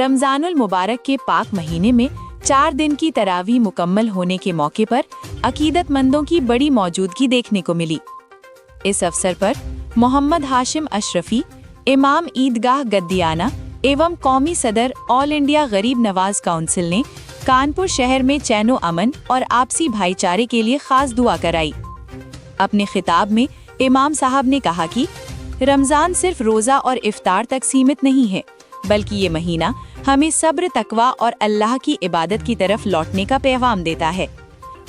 रमजान उल मुबारक के पाक महीने में 4 दिन की तरावी मुकम्मल होने के मौके पर अकीदतमंदों की बड़ी मौजूदगी देखने को मिली। इस अवसर पर मोहम्मद हाशिम अशरफी, इमाम ईदगाह गद्दियाना एवं कौमी सदर ऑल इंडिया गरीब नवाज काउंसिल ने कानपुर शहर में चैनो अमन और आपसी भाईचारे के लिए खास दुआ कराई। अपने खिताब में इमाम साहब ने कहा कि रमज़ान सिर्फ रोज़ा और इफ्तार तक सीमित नहीं है, बल्कि ये महीना हमें सब्र, तकवा और अल्लाह की इबादत की तरफ लौटने का पैगाम देता है।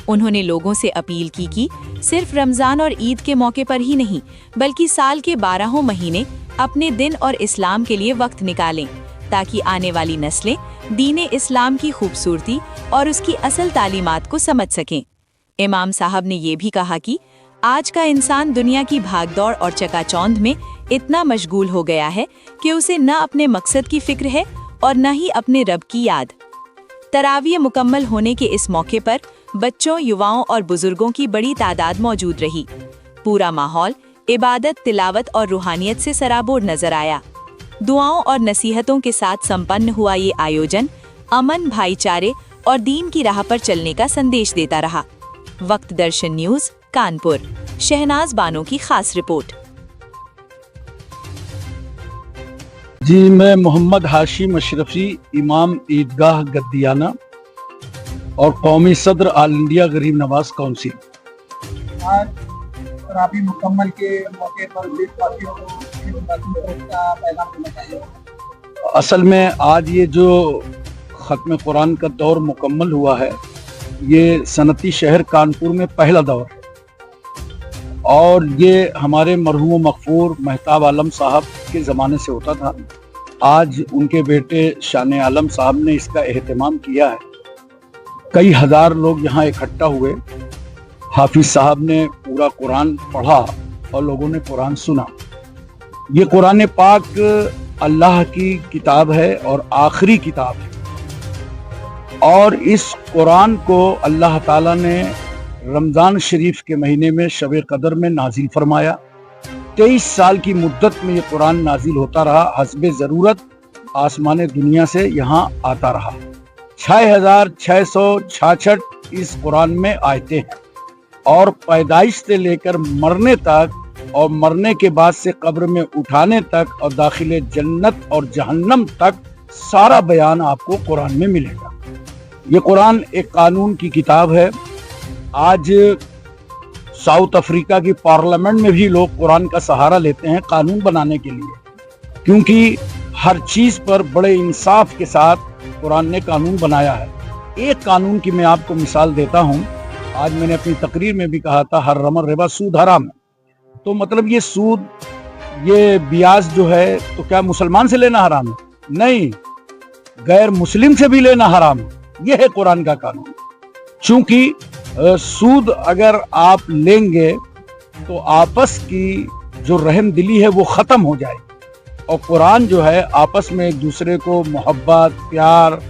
उन्होंने लोगों से अपील की कि सिर्फ रमज़ान और ईद के मौके पर ही नहीं, बल्कि साल के 12 महीने अपने दिन और इस्लाम के लिए वक्त निकालें, ताकि आने वाली नस्लें दीन इस्लाम की खूबसूरती और उसकी असल तालीमात को समझ सकें। इमाम साहब ने ये भी कहा कि आज का इंसान दुनिया की भागदौड़ और चकाचौंध में इतना मशगूल हो गया है कि उसे न अपने मकसद की फिक्र है और न ही अपने रब की याद। तरावीह मुकम्मल होने के इस मौके पर बच्चों, युवाओं और बुजुर्गों की बड़ी तादाद मौजूद रही। पूरा माहौल इबादत, तिलावत और रूहानियत से सराबोर नजर आया। दुआओं और नसीहतों के साथ संपन्न हुआ ये आयोजन अमन, भाईचारे और दीन की राह पर चलने का संदेश देता रहा। वक्त दर्शन न्यूज़, कानपुर। शहनाज बानो की खास रिपोर्ट। जी, मैं मोहम्मद हाशिम अशरफी, इमाम ईदगाह गद्दियाना और कौमी सदर ऑल इंडिया गरीब नवाज काउंसिल। आज तरावी मुकम्मल के मौके पर देशवासियों को का पैगाम देना चाहिए। असल में आज ये जो ख़त्म कुरान का दौर मुकम्मल हुआ है, ये सनती शहर कानपुर में पहला दौर है और ये हमारे मरहूम मग़फ़ूर महताब आलम साहब के ज़माने से होता था। आज उनके बेटे शान आलम साहब ने इसका एहतमाम किया है। कई हज़ार लोग यहाँ इकट्ठा हुए। हाफिज़ साहब ने पूरा कुरान पढ़ा और लोगों ने कुरान सुना। ये कुरान पाक अल्लाह की किताब है और आखिरी किताब है, और इस कुरान को अल्लाह ताला ने रमज़ान शरीफ के महीने में शब कदर में नाजिल फरमाया। 23 साल की मुद्दत में ये कुरान नाजिल होता रहा। हस्बे ज़रूरत आसमान दुनिया से यहाँ आता रहा। 6666 इस कुरान में आयतें हैं और पैदाइश से लेकर मरने तक और मरने के बाद से कब्र में उठाने तक और दाखिले जन्नत और जहन्नम तक सारा बयान आपको कुरान में मिलेगा। ये कुरान एक कानून की किताब है। आज साउथ अफ्रीका की पार्लियामेंट में भी लोग कुरान का सहारा लेते हैं कानून बनाने के लिए, क्योंकि हर चीज़ पर बड़े इंसाफ के साथ कुरान ने कानून बनाया है। एक कानून की मैं आपको मिसाल देता हूँ। आज मैंने अपनी तकरीर में भी कहा था, हर रमर रिबा, सूद हराम है। तो मतलब ये सूद, ये ब्याज जो है, तो क्या मुसलमान से लेना हराम है? नहीं, गैर मुस्लिम से भी लेना हराम है। यह है कुरान का कानून। चूंकि सूद अगर आप लेंगे तो आपस की जो रहम दिली है वो ख़त्म हो जाएगी, और कुरान जो है आपस में एक दूसरे को मोहब्बत, प्यार,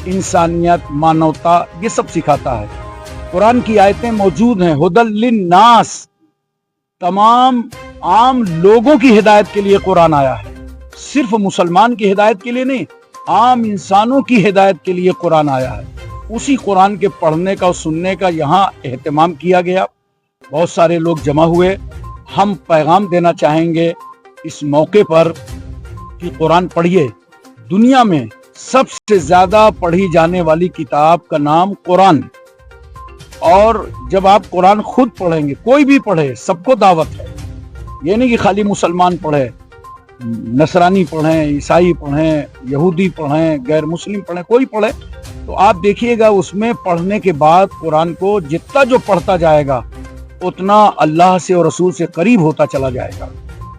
इंसानियत, मानवता, ये सब सिखाता है। कुरान की आयतें मौजूद हैं। हुदल लिन्नास, तमाम आम लोगों की हिदायत के लिए कुरान आया है। सिर्फ मुसलमान की हिदायत के लिए नहीं, आम इंसानों की हिदायत के लिए कुरान आया है। उसी कुरान के पढ़ने का और सुनने का यहाँ एहतमाम किया गया। बहुत सारे लोग जमा हुए। हम पैगाम देना चाहेंगे इस मौके पर कि कुरान पढ़िए। दुनिया में सबसे ज़्यादा पढ़ी जाने वाली किताब का नाम कुरान, और जब आप कुरान खुद पढ़ेंगे, कोई भी पढ़े, सबको दावत है। ये नहीं कि खाली मुसलमान पढ़े, नसरानी पढ़ें, ईसाई पढ़ें, यहूदी पढ़ें, गैर मुस्लिम पढ़ें, कोई पढ़े। तो आप देखिएगा उसमें पढ़ने के बाद कुरान को जितना जो पढ़ता जाएगा उतना अल्लाह से और रसूल से करीब होता चला जाएगा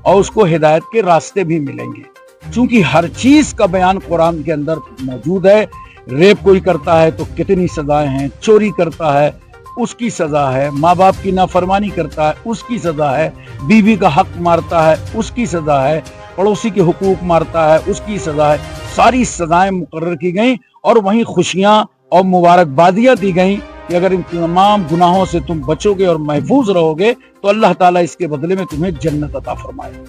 और उसको हिदायत के रास्ते भी मिलेंगे। क्योंकि हर चीज़ का बयान कुरान के अंदर मौजूद है। रेप कोई करता है तो कितनी सज़ाएं हैं, चोरी करता है उसकी सज़ा है, माँ बाप की नाफरमानी करता है उसकी सज़ा है, बीवी का हक मारता है उसकी सज़ा है, पड़ोसी के हुकूक मारता है उसकी सज़ा है। सारी सज़ाएं मुकर्रर की गई और वहीं खुशियाँ और मुबारकबादियाँ दी गई कि अगर इन तमाम गुनाहों से तुम बचोगे और महफूज रहोगे तो अल्लाह ताला इसके बदले में तुम्हें जन्नत अता फरमाएगा।